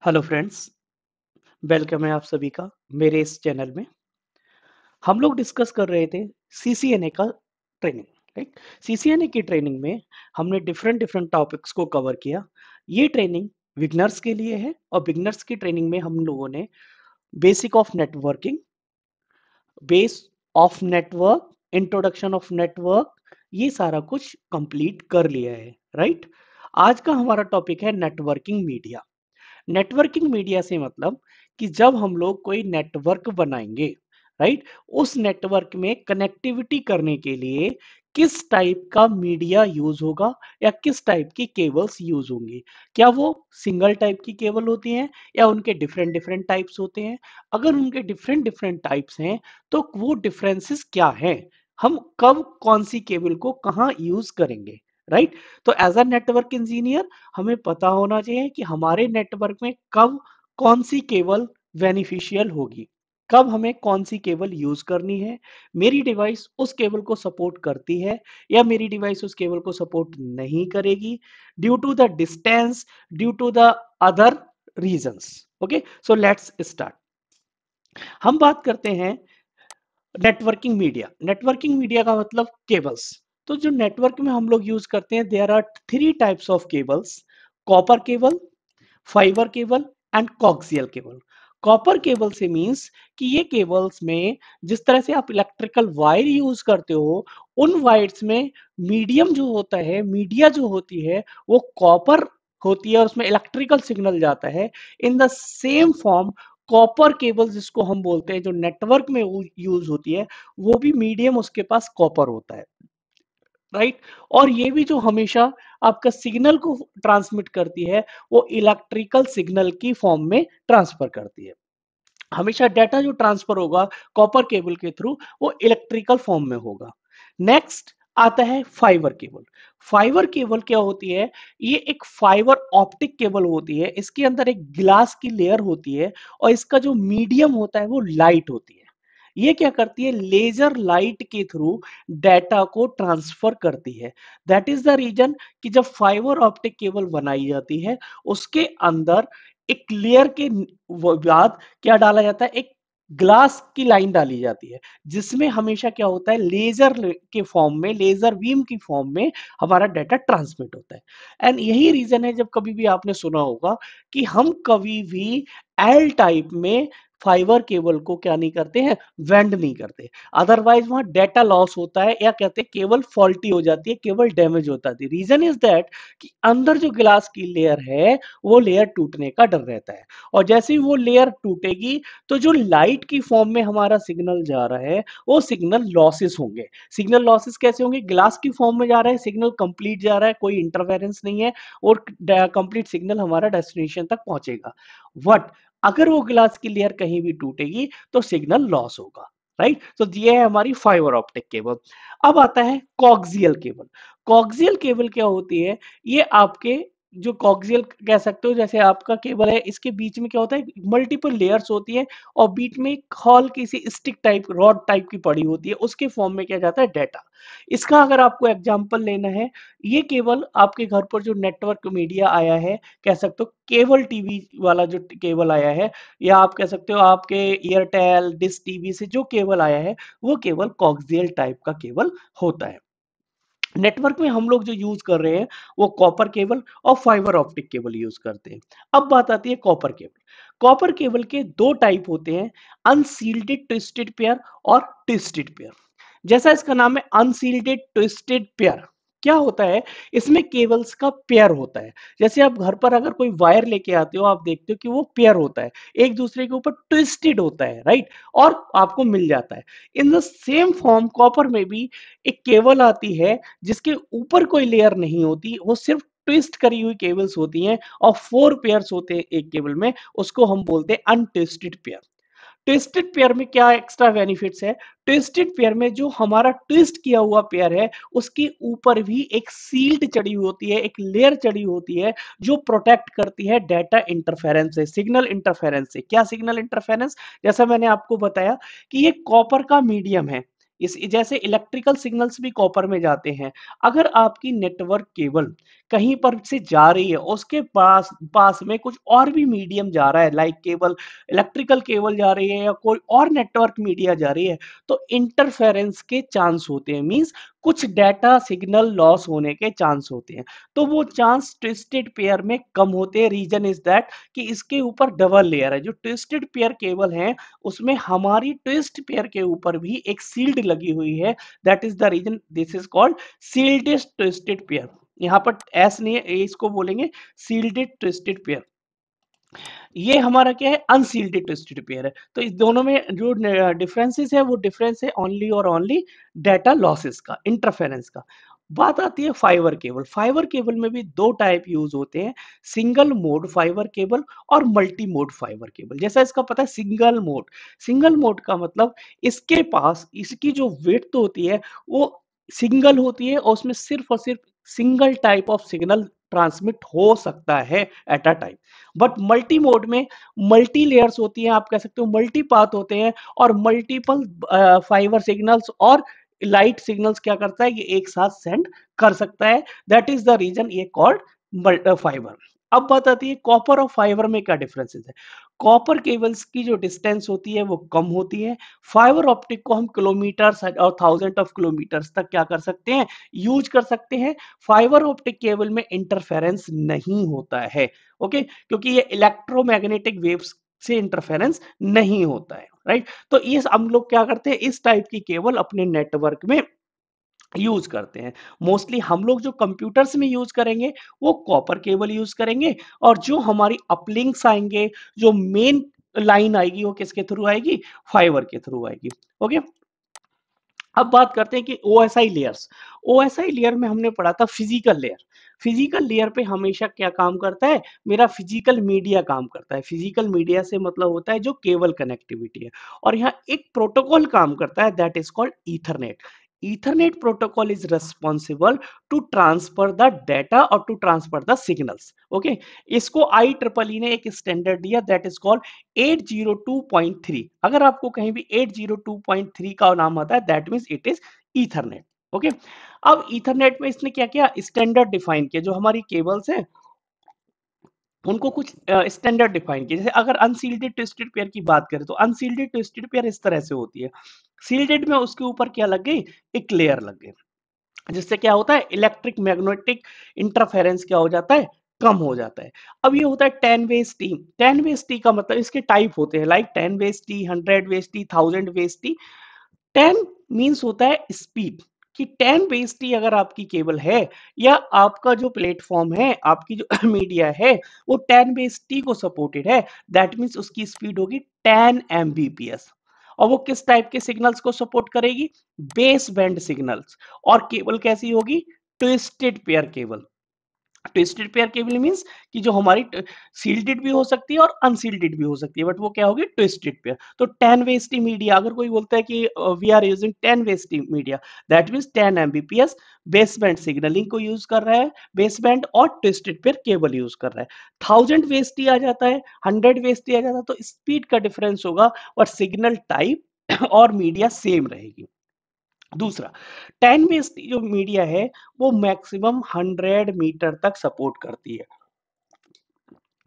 Hello friends, welcome है आप सभी का मेरे इस चैनल में। हम लोग डिस्कस कर रहे थे सीसीएनए का ट्रेनिंग। राइट। सीसीएनए की ट्रेनिंग में हमने डिफरेंट डिफरेंट टॉपिक्स को कवर किया। ये ट्रेनिंग बिगनर्स के लिए है और बिगनर्स की ट्रेनिंग में हम लोगों ने basic of networking, base of network, introduction of network, ये सारा कुछ कंप्लीट कर लिया है। राइट। आज का हमारा टॉपिक है नेटवर्किंग मीडिया। नेटवर्किंग मीडिया से मतलब कि जब हम लोग कोई नेटवर्क बनाएंगे, राइट, उस नेटवर्क में कनेक्टिविटी करने के लिए किस टाइप का मीडिया यूज होगा या किस टाइप की केबल्स यूज होंगी। क्या वो सिंगल टाइप की केबल होती हैं या उनके डिफरेंट डिफरेंट टाइप्स होते हैं? अगर उनके डिफरेंट डिफरेंट टाइप्स हैं तो वो डिफरेंसेस क्या हैं? हम कब कौन सी केबल को कहाँ यूज करेंगे? राइट। तो एज अ नेटवर्क इंजीनियर हमें पता होना चाहिए कि हमारे नेटवर्क में कब कौन सी केबल बेनिफिशियल होगी, कब हमें कौन सी केबल यूज करनी है। मेरी डिवाइस उस केबल को सपोर्ट करती है या मेरी डिवाइस उस केबल को सपोर्ट नहीं करेगी, due to the distance, due to the other reasons. Okay, so let's start. हम बात करते हैं नेटवर्किंग मीडिया। नेटवर्किंग मीडिया का मतलब केबल्स। तो जो नेटवर्क में हम लोग यूज करते हैं, there are three types of cables: copper cable, fibre cable and coaxial cable. Copper cable से मींस कि ये केबल्स में जिस तरह से आप इलेक्ट्रिकल वायर यूज करते हो, उन वायर्स में मीडियम जो होता है, मीडिया जो होती है, वो कॉपर होती है और उसमें इलेक्ट्रिकल सिग्नल जाता है। In the same form copper cable जिसको हम बोलते हैं, जो नेटवर्क में यूज होती है, वो भी मीडियम उसके पास कॉपर होता है। राइट। और ये भी जो हमेशा आपका सिग्नल को ट्रांसमिट करती है, वो इलेक्ट्रिकल सिग्नल की फॉर्म में ट्रांसफर करती है। हमेशा डेटा जो ट्रांसफर होगा कॉपर केबल के थ्रू, वो इलेक्ट्रिकल फॉर्म में होगा। नेक्स्ट आता है फाइबर केबल। फाइबर केबल क्या होती है? ये एक फाइबर ऑप्टिक केबल होती है। इसके अंदर एक ग्लास की लेयर होती है और इसका जो मीडियम होता है वो लाइट होती है। ये क्या करती है? लेजर लाइट के थ्रू डेटा को ट्रांसफर करती है। दैट इज द रीजन कि जब फाइबर ऑप्टिक केबल बनाई जाती है, उसके अंदर एक लेयर के बाद क्या डाला जाता है? एक ग्लास की लाइन डाली जाती है, जिसमें हमेशा क्या होता है? लेजर के फॉर्म में, लेजर बीम की फॉर्म में हमारा डाटा ट्रांसमिट होता है। एंड यही रीजन है, जब कभी भी आपने सुना होगा कि हम कभी भी एल टाइप में फाइबर केबल को क्या नहीं करते हैं? वेंड नहीं करते। अदरवाइज वहां डेटा लॉस होता है या कहते हैं केबल फॉल्टी हो जाती है, केबल डैमेज होता है। रीजन इज दैट कि अंदर जो ग्लास की लेयर है, वो लेयर टूटने का डर रहता है। और जैसे ही वो लेयर टूटेगी, तो जो लाइट की फॉर्म में हमारा सिग्नल जा रहा है, वो सिग्नल लॉसेस होंगे। सिग्नल लॉसेस कैसे होंगे? ग्लास की फॉर्म में जा रहा है सिग्नल, कंप्लीट जा रहा है, कोई इंटरफेरेंस नहीं है और कंप्लीट सिग्नल हमारा डेस्टिनेशन तक पहुंचेगा। बट अगर वो ग्लास की लेयर कहीं भी टूटेगी तो सिग्नल लॉस होगा। राइट। तो ये है हमारी फाइबर ऑप्टिक केबल। अब आता है कॉक्सियल केबल। कॉक्सियल केबल क्या होती है? ये आपके जो कॉक्सियल कह सकते हो, जैसे आपका केबल है, इसके बीच में क्या होता है? मल्टीपल लेयर्स होती है और बीच में एक हॉल की सी स्टिक टाइप, रॉड टाइप की पड़ी होती है, उसके फॉर्म में क्या जाता है? डाटा। इसका अगर आपको एग्जांपल लेना है, ये केबल आपके घर पर जो नेटवर्क मीडिया आया है, कह सकते हो केबल टीवी वाला जो केबल आया है, या आप कह सकते हो आपके एयरटेल डिश टीवी से जो केबल आया है, वो केबल कॉक्सियल टाइप का केबल होता है। नेटवर्क में हम लोग जो यूज कर रहे हैं, वो कॉपर केबल और फाइबर ऑप्टिक केबल यूज करते हैं। अब बात आती है कॉपर केबल। कॉपर केबल के दो टाइप होते हैं: अनसील्डेड ट्विस्टेड पेयर और ट्विस्टेड पेयर। जैसा इसका नाम है, अनसील्डेड ट्विस्टेड पेयर, क्या होता है? इसमें केबल्स का पेयर होता है। जैसे आप घर पर अगर कोई वायर लेके आते हो, आप देखते हो कि वो पेयर होता है, एक दूसरे के ऊपर ट्विस्टेड होता है। राइट। और आपको मिल जाता है। In the same form copper में भी एक केबल आती है जिसके ऊपर कोई लेयर नहीं होती, वो सिर्फ ट्विस्ट करी हुई केबल्स होती हैं और फोर पेयर्स होते हैं एक केबल में, उसको हम बोलते हैं अनट्विस्टेड पेयर। ट्विस्टेड पेयर में क्या एक्स्ट्रा बेनिफिट्स है? ट्विस्टेड पेयर में जो हमारा ट्विस्ट किया हुआ पेयर है, उसके ऊपर भी एक सील्ड चढ़ी होती है, एक लेयर चढ़ी होती है, जो प्रोटेक्ट करती है डाटा इंटरफेरेंस से, सिग्नल इंटरफेरेंस से। क्या सिग्नल इंटरफेरेंस? जैसा मैंने आपको बताया कि ये कॉपर का मीडियम है, इस जैसे इलेक्ट्रिकल सिग्नल्स भी कॉपर में जाते हैं। अगर आपकी नेटवर्क केबल कहीं पर से जा रही है, उसके पास पास में कुछ और भी मीडियम जा रहा है, लाइक केबल, इलेक्ट्रिकल केबल जा रही है या कोई और नेटवर्क मीडिया जा रही है, तो इंटरफेरेंस के चांस होते हैं, मींस कुछ डेटा सिग्नल लॉस होने के चांस होते हैं। तो वो चांस ट्विस्टेड पेयर में कम होते हैं। रीजन इज दैट कि इसके ऊपर डबल लेयर है। जो ट्विस्टेड पेयर केबल है उसमें हमारी ट्विस्ट पेयर के ऊपर भी एक सील्ड लगी हुई है। That is the reason this is called shielded twisted pair. यहाँ पर एस नहीं है, इसको बोलेंगे सील्डेड ट्विस्टेड पेयर। ये हमारा क्या है, अनसील्ड ट्विस्टेड पेयर है। तो इस दोनों में जो डिफरेंसेस है वो डिफरेंस है ओनली और ओनली डाटा लॉसेस का, इंटरफेरेंस का। बात आती है फाइबर केबल। फाइबर केबल में भी दो टाइप यूज होते हैं, सिंगल मोड फाइबर केबल और मल्टी मोड फाइबर केबल। जैसा इसका पता है सिंगल मोड, सिंगल मोड का मतलब इसके पास इसकी जो विड्थ होती है वो सिंगल होती है और उसमें सिर्फ और सिर्फ single type of signal transmit हो सकता है at a time. But multi mode में मल्टी लेयर्स होती हैं, आप कह सकते हो मल्टी पाथ होते हैं, और मल्टीपल फाइबर सिग्नल्स और लाइट सिग्नल्स क्या करता है, ये एक साथ सेंड कर सकता है। दैट इज द रीजन ये कॉल्ड फाइबर। अब बात आती है कॉपर और फाइबर में क्या डिफरेंसेस है। कॉपर केबल्स की जो डिस्टेंस होती है वो कम होती है। फाइबर ऑप्टिक को हम किलोमीटर्स और थाउजेंड ऑफ किलोमीटर्स तक क्या कर सकते हैं, यूज कर सकते हैं। फाइबर ऑप्टिक केबल में इंटरफेरेंस नहीं होता है, ओके, क्योंकि ये इलेक्ट्रोमैग्नेटिक वेव्स से इंटरफेरेंस नहीं होता है, राइट। तो ये हम लोग क्या करते हैं, इस टाइप की केबल अपने नेटवर्क में यूज करते हैं। मोस्टली हम लोग जो कंप्यूटर्स में यूज करेंगे वो कॉपर केबल यूज करेंगे, और जो हमारी अपलिंक्स आएंगे, जो मेन लाइन आएगी वो किसके थ्रू आएगी, फाइबर के थ्रू आएगी, ओके। अब बात करते हैं कि ओएसआई लेयर्स। ओएसआई लेयर में हमने पढ़ा था फिजिकल लेयर। फिजिकल लेयर पे हमेशा क्या काम करता है, मेरा फिजिकल मीडिया काम करता है। फिजिकल मीडिया से मतलब होता है जो केबल कनेक्टिविटी है। और यहाँ एक प्रोटोकॉल काम करता है, that is called Ethernet. Ethernet protocol is responsible to transfer the data और to transfer the signals, okay. इसको आई ट्रिपल ई ने एक स्टैंडर्ड दिया, दैट इज कॉल्ड 802.3। अगर आपको कहीं भी 802.3 का नाम आता है, that means it is Ethernet, okay. अब ईथरनेट में इसने क्या किया, स्टैंडर्ड डिफाइन किया। जो हमारी केबल्स हैं उनको कुछ स्टैंडर्ड डिफाइन किया। जैसे अगर अनसील्डेड ट्विस्टेड पेयर की बात करें तो अनसील्डेड ट्विस्टेड पेयर इस तरह से होती है। सील्डेड में उसके ऊपर क्या लग गई, एक लेयर लग गई, जिससे क्या होता है, इलेक्ट्रिक मैग्नेटिक इंटरफेरेंस क्या हो जाता है, कम हो जाता है। अब ये होता है 10 वेज टी। 10 वेज टी का मतलब इसके टाइप होते हैं, like 10 base T, 100 base T, 1000 base T. 10 means होता है स्पीड, कि 10 बेस टी अगर आपकी केबल है या आपका जो प्लेटफॉर्म है, आपकी जो मीडिया है वो 10 बेस टी को सपोर्टेड है, दैट मीन्स उसकी स्पीड होगी 10 एमबीपीएस। और वो किस टाइप के सिग्नल्स को सपोर्ट करेगी, बेस बैंड सिग्नल्स। और केबल कैसी होगी, twisted pair cable. Twisted pair cable means कि जो हमारी सील्डेड भी हो सकती है और अनसील्डेड भी हो सकती है, बट वो क्या होगी, ट्विस्टेड पेयर। तो 10 वे टी मीडिया, अगर कोई बोलता है कि वी आर यूजिंग 10 वे T media, that means 10 Mbps baseband signalling को यूज कर रहा है, बेस बैंड और ट्विस्टेड पेयर केबल यूज कर रहा है। 1000 वे टी आ जाता है, 100 वे टी आ जाता है, तो स्पीड का डिफरेंस होगा और सिग्नल टाइप और मीडिया सेम रहेगी। दूसरा, 10 में जो मीडिया है वो मैक्सिमम 100 मीटर तक सपोर्ट करती है।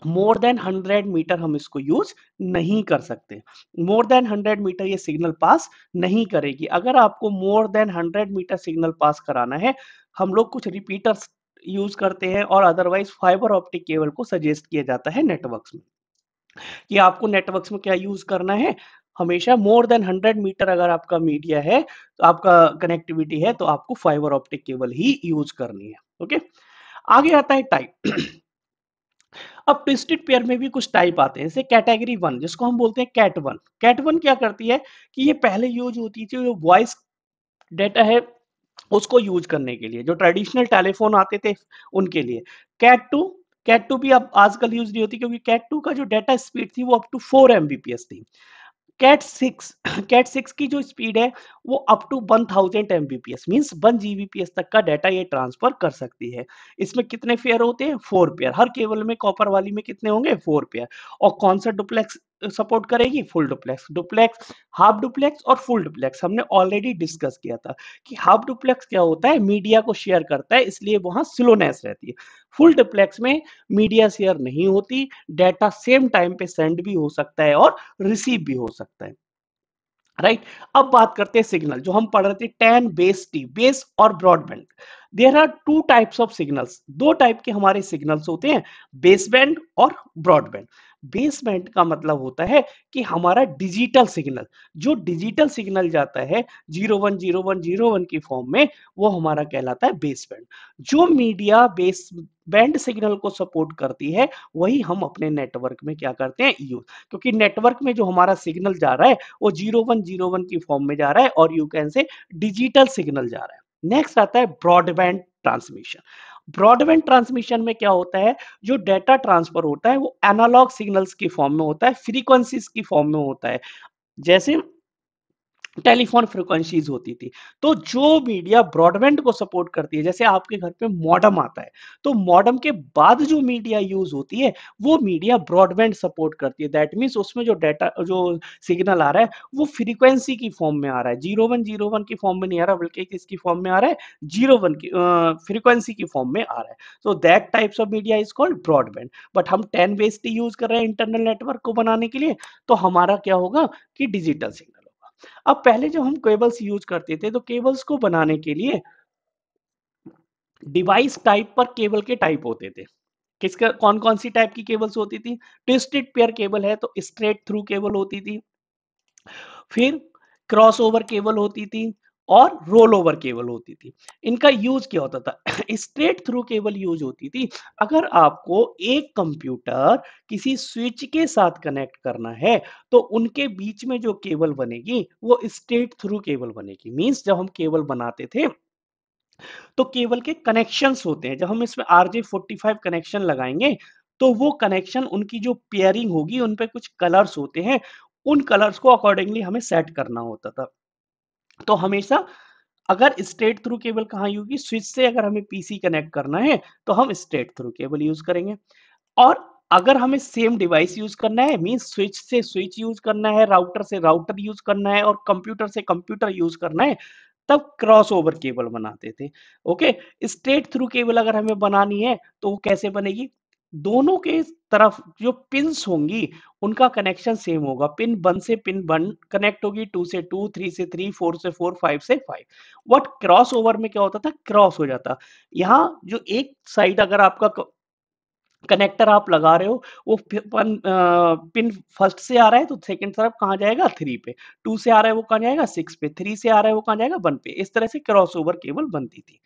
मोर देन 100 मीटर हम इसको यूज नहीं कर सकते। मोर देन 100 मीटर ये सिग्नल पास नहीं करेगी। अगर आपको more than 100 metre signal pass कराना है, हम लोग कुछ रिपीटर्स यूज करते हैं, और अदरवाइज फाइबर ऑप्टिक केबल को सजेस्ट किया जाता है नेटवर्क्स में, कि आपको नेटवर्क्स में क्या यूज करना है, हमेशा मोर देन 100 मीटर अगर आपका मीडिया है, तो आपका कनेक्टिविटी है, तो आपको फाइबर ऑप्टिक केबल ही यूज करनी है, ओके। आगे आता है टाइप। अब ट्विस्टेड पेयर में भी कुछ टाइप आते हैं, जैसे कैटेगरी वन जिसको हम बोलते हैं कैट वन। कैट वन क्या करती है कि ये पहले यूज होती थी जो वॉइस डेटा है उसको यूज करने के लिए, जो ट्रेडिशनल टेलीफोन आते थे उनके लिए। कैट टू, कैट टू भी अब आजकल यूज नहीं होती, क्योंकि कैट टू का जो डेटा स्पीड थी वो अप टू 4 एमबीपीएस थी। कैट सिक्स, कैट सिक्स की जो स्पीड है वो up to 1000 Mbps means 1 Gbps तक का डाटा ये ट्रांसफर कर सकती है। इसमें कितने पेयर होते हैं, 4 पेयर। हर केबल में कॉपर वाली में कितने होंगे, 4 पेयर। और कौन सा डुप्लेक्स सपोर्ट करेगी? Full duplex. Duplex, half duplex और फुल डुप्लेक्स हमने ऑलरेडी डिस्कस किया था कि हाफ डुप्लेक्स क्या होता है, मीडिया को शेयर करता है, इसलिए वहां स्लोनेस रहती है। फुल डुप्लेक्स में मीडिया शेयर नहीं होती, डाटा सेम टाइम पे सेंड भी हो सकता है और रिसीव भी हो सकता है। राइट। अब बात करते हैं सिग्नल, जो हम पढ़ रहे थे, टेन बेस टी, बेस और broadband. There are two types of signals, दो टाइप के हमारे सिग्नल्स होते हैं, बेस बैंड और ब्रॉडबैंड। बेस बैंड का मतलब होता है कि हमारा डिजिटल सिग्नल, जो डिजिटल सिग्नल जाता है 010101 की फॉर्म में, वो हमारा कहलाता है बेस बैंड। जो मीडिया बेस बैंड सिग्नल को सपोर्ट करती है, वही हम अपने नेटवर्क में क्या करते हैं, यूज। क्योंकि नेटवर्क में जो हमारा सिग्नल जा रहा है वो 0101 की फॉर्म में जा रहा है, और you can say digital signal जा रहा है। नेक्स्ट आता है ब्रॉडबैंड ट्रांसमिशन। ब्रॉडबैंड ट्रांसमिशन में क्या होता है, जो डेटा ट्रांसफर होता है वो एनालॉग सिग्नल्स की फॉर्म में होता है, फ्रीक्वेंसीज की फॉर्म में होता है। जैसे टेलीफोन फ्रीक्वेंसीज होती थी। तो जो मीडिया ब्रॉडबैंड को सपोर्ट करती है, जैसे आपके घर पे मॉडेम आता है, तो मॉडेम के बाद जो मीडिया यूज होती है, वो मीडिया ब्रॉडबैंड सपोर्ट करती है। दैट मीन्स उसमें जो डाटा, जो सिग्नल आ रहा है, वो फ्रीक्वेंसी की फॉर्म में आ रहा है, 0101 की फॉर्म में नहीं आ रहा, बल्कि किसकी फॉर्म में आ रहा है, 01 की फ्रीक्वेंसी की फॉर्म में आ रहा है। So that types of media is called broadband. But हम 10 बेस टी यूज कर रहे हैं इंटरनल नेटवर्क को बनाने के लिए, तो हमारा क्या होगा कि डिजिटल सिग्नल। अब पहले जब हम केबल्स यूज करते थे, तो केबल्स को बनाने के लिए डिवाइस टाइप पर केबल के टाइप होते थे। किसका, कौन कौन सी टाइप की केबल्स होती थी? ट्विस्टेड पेयर केबल है तो स्ट्रेट थ्रू केबल होती थी, फिर क्रॉस ओवर केबल होती थी, और रोल ओवर केबल होती थी। इनका यूज क्या होता था? स्ट्रेट थ्रू केबल यूज होती थी अगर आपको एक कंप्यूटर किसी स्विच के साथ कनेक्ट करना है, तो उनके बीच में जो केबल बनेगी वो स्ट्रेट थ्रू केबल बनेगी। मींस जब हम केबल बनाते थे, तो केबल के कनेक्शंस होते हैं, जब हम इसमें RJ45 कनेक्शन लगाएंगे, तो वो कनेक्शन, उनकी जो पेयरिंग होगी, उन पे कुछ कलर्स होते हैं, उन कलर्स को अकॉर्डिंगली हमें सेट करना होता था। तो हमेशा, अगर स्ट्रेट थ्रू केबल कहाँ होगी, स्विच से अगर हमें पीसी कनेक्ट करना है, तो हम स्ट्रेट थ्रू केबल यूज करेंगे। और अगर हमें सेम डिवाइस यूज करना है, मीन स्विच से स्विच यूज करना है, राउटर से राउटर यूज करना है, और कंप्यूटर से कंप्यूटर यूज करना है, तब क्रॉस ओवर केबल बनाते थे। ओके। स्ट्रेट थ्रू केबल अगर हमें बनानी है, तो वो कैसे बनेगी? दोनों के तरफ जो पिन्स होंगी, उनका कनेक्शन सेम होगा। पिन 1 से पिन 1 कनेक्ट होगी, 2 से 2, 3 से 3, 4 से 4, 5 से 5। व्हाट क्रॉस ओवर में क्या होता था? क्रॉस हो जाता। यहाँ जो एक साइड अगर आपका कनेक्टर आप लगा रहे हो, वो पिन फर्स्ट से आ रहा है, तो सेकंड तरफ कहाँ जाएगा? 3 पे। 2 से आ रहा है, वो कहाँ जाएगा? 6 पे। 3 से आ रहा है, वो कहाँ जाएगा? 1 पे। इस तरह से क्रॉस ओवर केबल बनती थी।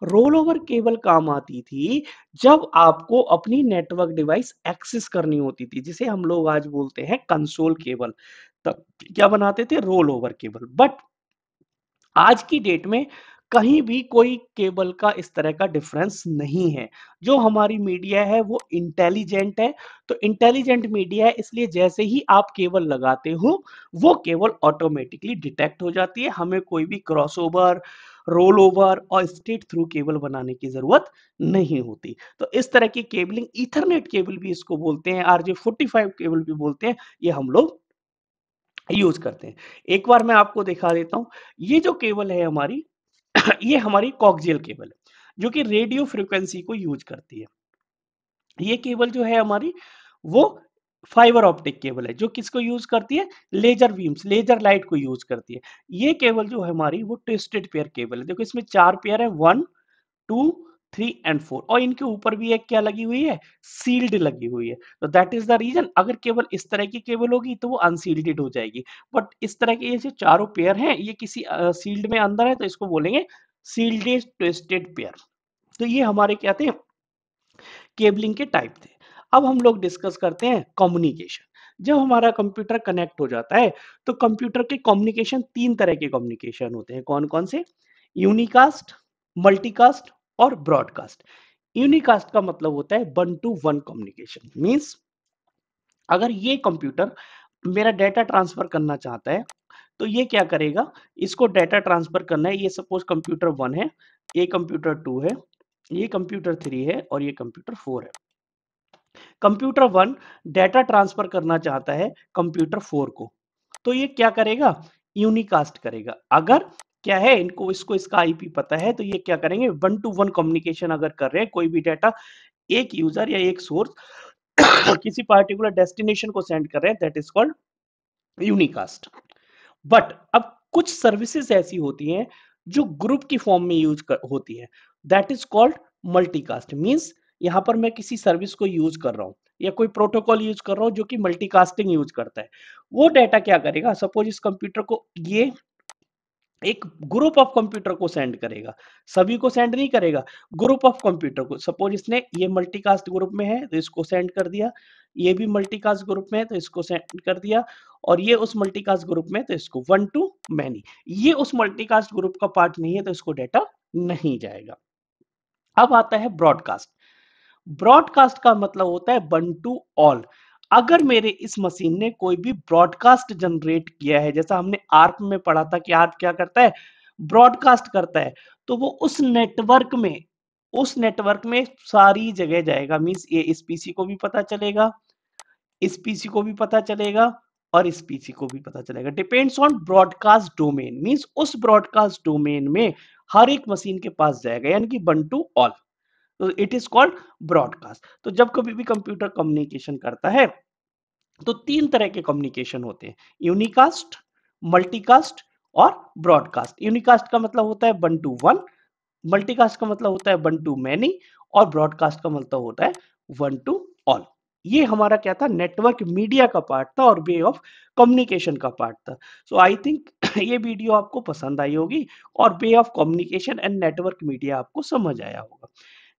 रोल ओवर केबल काम आती थी जब आपको अपनी नेटवर्क डिवाइस एक्सेस करनी होती थी, जिसे हम लोग आज बोलते हैं कंसोल केबल। तब क्या बनाते थे? Roll over cable. बट आज की डेट में कहीं भी कोई केबल का इस तरह का डिफरेंस नहीं है। जो हमारी मीडिया है वो इंटेलिजेंट है। तो इंटेलिजेंट मीडिया है, इसलिए जैसे ही आप केबल लगाते हो, वो केबल ऑटोमेटिकली डिटेक्ट हो जाती है। हमें कोई भी क्रॉसओवर, रोल ओवर और स्ट्रेट थ्रू केबल बनाने की जरूरत नहीं होती। तो इस तरह की केबलिंग, ईथरनेट केबल भी इसको बोलते हैं, RJ45 केबल भी बोलते हैं, ये हम लोग यूज करते हैं। एक बार मैं आपको दिखा देता हूँ। ये जो केबल है हमारी, ये हमारी कॉक्सियल केबल है, जो कि रेडियो फ्रीक्वेंसी को यूज करती है। ये केबल जो है हमारी, वो फाइबर ऑप्टिक केबल है, जो किसको यूज करती है? लेजर बीम्स, लेजर लाइट को यूज करती है। ये केबल जो है हमारी, वो ट्विस्टेड पेयर केबल है। देखो इसमें 4 पेयर है, 1, 2, 3 एंड 4, और इनके ऊपर भी एक क्या लगी हुई है? सील्ड लगी हुई है। तो दैट इज द रीजन, अगर केवल इस तरह की केबल होगी तो वो अनसील्डेड हो जाएगी। बट इस तरह के ये जो चारों पेयर हैं, ये किसी सील्ड में अंदर है, तो इसको बोलेंगे सील्डेड ट्विस्टेड पेयर। तो ये हमारे क्या थे? केबलिंग के टाइप थे। अब हम लोग डिस्कस करते हैं कम्युनिकेशन। जब हमारा कंप्यूटर कनेक्ट हो जाता है, तो कंप्यूटर के कम्युनिकेशन, 3 तरह के कम्युनिकेशन होते हैं। कौन कौन से? यूनिकास्ट, मल्टीकास्ट और ब्रॉडकास्ट। यूनिकास्ट का मतलब होता है 1 टू 1 कम्युनिकेशन। मींस अगर ये कंप्यूटर मेरा डेटा ट्रांसफर करना चाहता है, तो ये क्या करेगा? इसको डेटा ट्रांसफर करना है, ये सपोज कंप्यूटर 1 है, ये कंप्यूटर 2 है, ये कंप्यूटर 3 है, और ये कंप्यूटर 4 है। कंप्यूटर 1 डेटा ट्रांसफर करना चाहता है कंप्यूटर 4 को, तो ये क्या करेगा? यूनिकास्ट करेगा। अगर क्या है, इनको इसको इसका आईपी पता है, तो ये क्या करेंगे, वन टू वन कम्युनिकेशन अगर कर रहे हैं, कोई भी डाटा एक यूजर या एक सोर्स किसी पार्टिकुलर डेस्टिनेशन को सेंड कर रहे हैं, that is called unicast. But अब कुछ सर्विसेज ऐसी होती हैं जो ग्रुप की फॉर्म में होती है, that is called multicast. Means यहां पर मैं किसी सर्विस को यूज कर रहा हूं या कोई प्रोटोकॉल यूज कर रहा हूं जो कि मल्टीकास्टिंग यूज करता है। वो डाटा क्या करेगा, सपोज इस कंप्यूटर को ये एक ग्रुप ऑफ कंप्यूटर को सेंड करेगा, सभी को सेंड नहीं करेगा, ग्रुप ऑफ कंप्यूटर को। सपोज इसने ये मल्टीकास्ट ग्रुप में है तो इसको सेंड कर दिया, ये भी मल्टीकास्ट ग्रुप में है तो इसको सेंड कर दिया, और ये उस मल्टीकास्ट ग्रुप में है तो इसको, वन टू मैनी। ये उस मल्टीकास्ट ग्रुप का पार्ट नहीं है तो इसको डाटा नहीं जाएगा। अब आता है ब्रॉडकास्ट। ब्रॉडकास्ट का मतलब होता है वन टू ऑल। अगर मेरे इस मशीन ने कोई भी ब्रॉडकास्ट जनरेट किया है, जैसा हमने आर्प में पढ़ा था कि आर्प क्या करता है, ब्रॉडकास्ट करता है, तो वो उस नेटवर्क में सारी जगह जाएगा। मींस ये इस पीसी को भी पता चलेगा, इस पीसी को भी पता चलेगा, और इस पीसी को भी पता चलेगा। Depends on broadcast domain. Means उस ब्रॉडकास्ट डोमेन में हर एक मशीन के पास जाएगा, यानी कि वन टू ऑल। तो इट इज कॉल्ड ब्रॉडकास्ट। तो जब कभी भी कंप्यूटर कम्युनिकेशन करता है तो तीन तरह के कम्युनिकेशन होते हैं, यूनिकास्ट, मल्टीकास्ट और ब्रॉडकास्ट। यूनिकास्ट का मतलब होता है वन टू वन, मल्टीकास्ट का मतलब होता है वन टू मैनी, और ब्रॉडकास्ट का मतलब होता है वन टू ऑल। ये हमारा क्या था, नेटवर्क मीडिया का पार्ट था और वे ऑफ कम्युनिकेशन का पार्ट था। सो आई थिंक ये वीडियो आपको पसंद आई होगी और way of communication and network media आपको समझ आया होगा।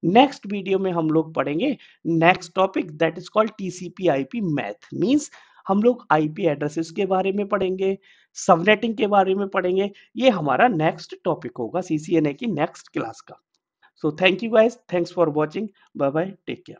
नेक्स्ट वीडियो में हम लोग पढ़ेंगे next topic, that is called TCP IP math. Means हम लोग आईपी एड्रेसेस के बारे में पढ़ेंगे, सबनेटिंग के बारे में पढ़ेंगे। ये हमारा नेक्स्ट टॉपिक होगा सीसीएनए की नेक्स्ट क्लास का। So thank you guys, thanks for watching, bye bye, take care.